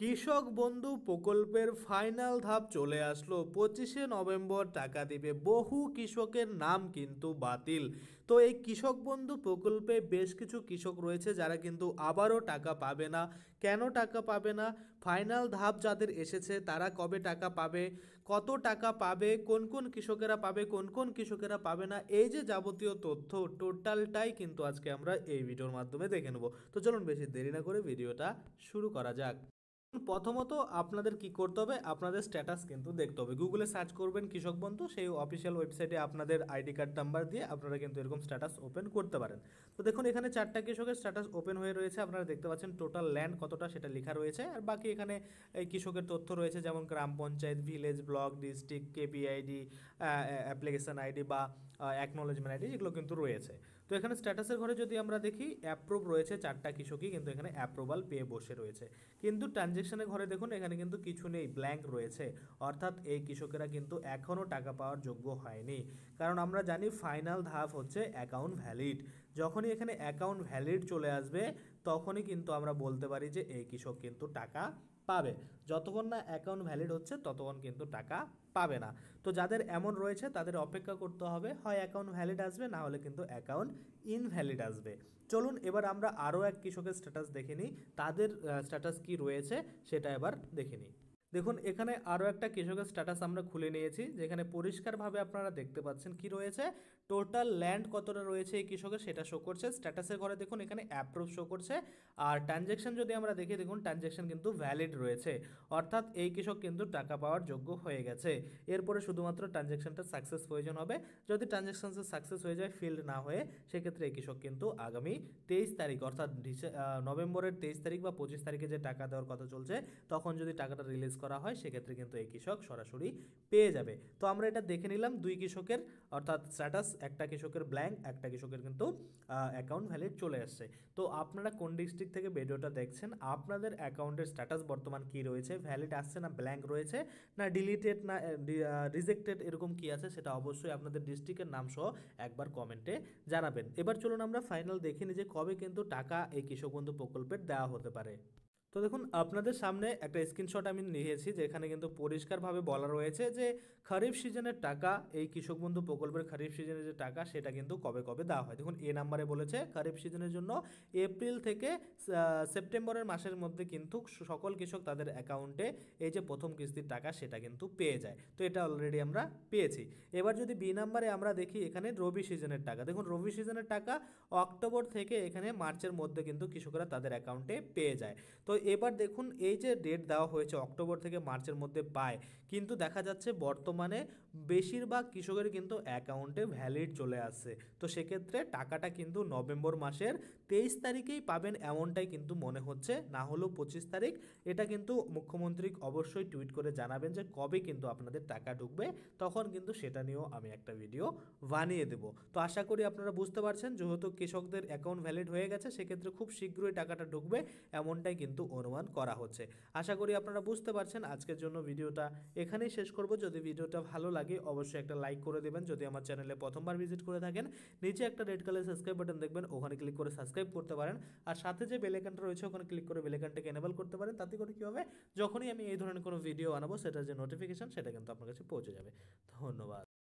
কৃষক বন্ধু প্রকল্পের ফাইনাল ধাপ চলে আসলো। 25শে নভেম্বর টাকা দিবে। বহু কৃষকের নাম কিন্তু বাতিল। তো এই কৃষক বন্ধু প্রকল্পে বেশ কিছু কৃষক রয়েছে যারা কিন্তু আবারও টাকা পাবে না। কেন টাকা পাবে না, ফাইনাল ধাপ যাদের এসেছে তারা কবে টাকা পাবে, কত টাকা পাবে, কোন কোন কৃষকেরা পাবে, কোন কোন কৃষকেরা পাবে না, এই যে যাবতীয় তথ্য টোটালটাই কিন্তু আজকে আমরা এই ভিডিওর মাধ্যমে দেখে নেব। তো চলুন বেশি দেরি না করে ভিডিওটা শুরু করা যাক। প্রথমত আপনাদের কি করতে হবে, আপনাদের স্ট্যাটাস কিন্তু দেখতে হবে। গুগলে সার্চ করবেন কৃষক বন্ধু, সেই অফিসিয়াল ওয়েবসাইটে আপনাদের আইডি কার্ড নাম্বার দিয়ে আপনারা কিন্তু এরকম স্ট্যাটাস ওপেন করতে পারেন। তো দেখুন এখানে 4টা কৃষকের স্ট্যাটাস ওপেন হয়ে রয়েছে। আপনারা দেখতে পাচ্ছেন টোটাল ল্যান্ড কতটা সেটা লেখা রয়েছে, আর বাকি এখানে এই কৃষকের তথ্য রয়েছে, যেমন গ্রাম panchayat, village, block, district, KPID, application ID বা অ্যাকনোলেজমেন্ট আইডি, এগুলো কিন্তু রয়েছে। তো এখানে স্ট্যাটাসের ঘরে যদি আমরা দেখি, অ্যাপ্রুভ রয়েছে 4টা কৃষকই কিন্তু এখানে অ্যাপ্রুভাল পেয়ে বসে রয়েছে। কিন্তু ট্রানজেকশনের ঘরে দেখুন এখানে কিন্তু কিছু নেই, ব্ল্যাঙ্ক রয়েছে। অর্থাৎ এই কৃষকেরা কিন্তু এখনও টাকা পাওয়ার যোগ্য হয়নি। কারণ আমরা জানি ফাইনাল ধাপ হচ্ছে অ্যাকাউন্ট ভ্যালিড। যখনই এখানে অ্যাকাউন্ট ভ্যালিড চলে আসবে তখনই কিন্তু আমরা বলতে পারি যে এই কৃষক কিন্তু টাকা পাবে। যতক্ষণ না অ্যাকাউন্ট ভ্যালিড হচ্ছে ততক্ষণ কিন্তু টাকা পাবে না। তো যাদের এমন রয়েছে তাদের অপেক্ষা করতে হবে, হয় অ্যাকাউন্ট ভ্যালিড আসবে, না হলে কিন্তু অ্যাকাউন্ট ইনভ্যালিড আসবে। চলুন এবার আমরা আরও এক কৃষকের স্ট্যাটাস দেখে নিই, তাদের স্ট্যাটাস কি রয়েছে সেটা এবার দেখে নিই। দেখুন এখানে আরও একটা কৃষকের স্ট্যাটাস আমরা খুলে নিয়েছি, যেখানে পরিষ্কারভাবে আপনারা দেখতে পাচ্ছেন কি রয়েছে, টোটাল ল্যান্ড কতটা রয়েছে এই কৃষকের সেটা শো করছে। স্ট্যাটাসের ঘরে দেখুন এখানে অ্যাপ্রুভ শো করছে। আর ট্রানজ্যাকশন যদি আমরা দেখি, দেখুন ট্রানজ্যাকশন কিন্তু ভ্যালিড রয়েছে। অর্থাৎ এই কৃষক কিন্তু টাকা পাওয়ার যোগ্য হয়ে গেছে। এরপরে শুধুমাত্র ট্রানজ্যাকশনটা সাকসেস প্রয়োজন হবে। যদি ট্রানজ্যাকশন সাকসেস হয়ে যায়, ফিল্ড না হয়ে, সেক্ষেত্রে এই কৃষক কিন্তু আগামী 23 তারিখ অর্থাৎ নভেম্বরের 23 তারিখ বা 25 তারিখে যে টাকা দেওয়ার কথা চলছে, তখন যদি টাকাটা রিলিজ করা হয় সেক্ষেত্রে কিন্তু এই কৃষক সরাসরি পেয়ে যাবে। তো আমরা এটা দেখে নিলাম দুই কৃষকের, অর্থাৎ স্ট্যাটাস, একটা কৃষকের ব্ল্যাঙ্ক, একটা কৃষকের কিন্তু অ্যাকাউন্ট ভ্যালিড চলে আসছে। তো আপনারা কোন ডিস্ট্রিক্ট থেকে ভিডিওটা দেখছেন, আপনাদের অ্যাকাউন্টের স্ট্যাটাস বর্তমান কি রয়েছে, ভ্যালিড আসছে না ব্ল্যাঙ্ক রয়েছে, না ডিলিটেড, না রিজেক্টেড, এরকম কি আছে সেটা অবশ্যই আপনাদের ডিস্ট্রিক্টের নাম সহ একবার কমেন্টে জানাবেন। এবার চলুন আমরা ফাইনাল দেখে নিই যে কবে কিন্তু টাকা এই কৃষক বন্ধু প্রকল্পের দেওয়া হতে পারে। তো দেখুন আপনাদের সামনে একটা স্ক্রিনশট আমি নিয়েছি, যেখানে কিন্তু পরিষ্কারভাবে বলা রয়েছে যে খরিফ সিজনের টাকা, এই কৃষক বন্ধু প্রকল্পের খরিফ সিজনের যে টাকা সেটা কিন্তু কবে কবে দেওয়া হয়। দেখুন এ নাম্বারে বলেছে খরিফ সিজনের জন্য এপ্রিল থেকে সেপ্টেম্বরের মাসের মধ্যে কিন্তু সকল কৃষক তাদের অ্যাকাউন্টে এই যে প্রথম কিস্তির টাকা সেটা কিন্তু পেয়ে যায়। তো এটা অলরেডি আমরা পেয়েছি। এবার যদি বি নাম্বারে আমরা দেখি, এখানে রবি সিজনের টাকা, দেখুন রবি সিজনের টাকা অক্টোবর থেকে এখানে মার্চের মধ্যে কিন্তু কৃষকরা তাদের অ্যাকাউন্টে পেয়ে যায়। তো এবার দেখুন এই যে ডেট দেওয়া হয়েছে অক্টোবর থেকে মার্চের মধ্যে পায়, কিন্তু দেখা যাচ্ছে বর্তমানে বেশিরভাগ কৃষকের কিন্তু অ্যাকাউন্টে ভ্যালিড চলে আসছে। তো সেক্ষেত্রে টাকাটা কিন্তু নভেম্বর মাসের 23 তারিখেই পাবেন এমনটাই কিন্তু মনে হচ্ছে, না হলেও 25 তারিখ। এটা কিন্তু মুখ্যমন্ত্রী অবশ্যই টুইট করে জানাবেন যে কবে কিন্তু আপনাদের টাকা ঢুকবে, তখন কিন্তু সেটা নিয়েও আমি একটা ভিডিও বানিয়ে দেবো। তো আশা করি আপনারা বুঝতে পারছেন, যেহেতু কৃষকদের অ্যাকাউন্ট ভ্যালিড হয়ে গেছে সেক্ষেত্রে খুব শীঘ্রই টাকাটা ঢুকবে এমনটাই কিন্তু অনুমান করা হচ্ছে। আশা করি আপনারা বুঝতে পারছেন। আজকের জন্য ভিডিওটা এখানেই শেষ করব। যদি ভিডিওটা ভালো লাগে অবশ্যই একটা লাইক করে দেবেন। যদি আমার চ্যানেলে প্রথমবার ভিজিট করে থাকেন, নিচে একটা রেড কালার সাবস্ক্রাইব বাটন দেখবেন, ওখানে ক্লিক করে সাবস্ক্রাইব করতে পারেন। আর সাথে যে বেল আইকনটা রয়েছে ওখানে ক্লিক করে বেল আইকনটাকে এনেবল করতে পারেন। তাতে করে কী হবে, যখনই আমি এই ধরনের কোনো ভিডিও আনাবো সেটার যে নোটিফিকেশন সেটা কিন্তু আপনার কাছে পৌঁছে যাবে। ধন্যবাদ।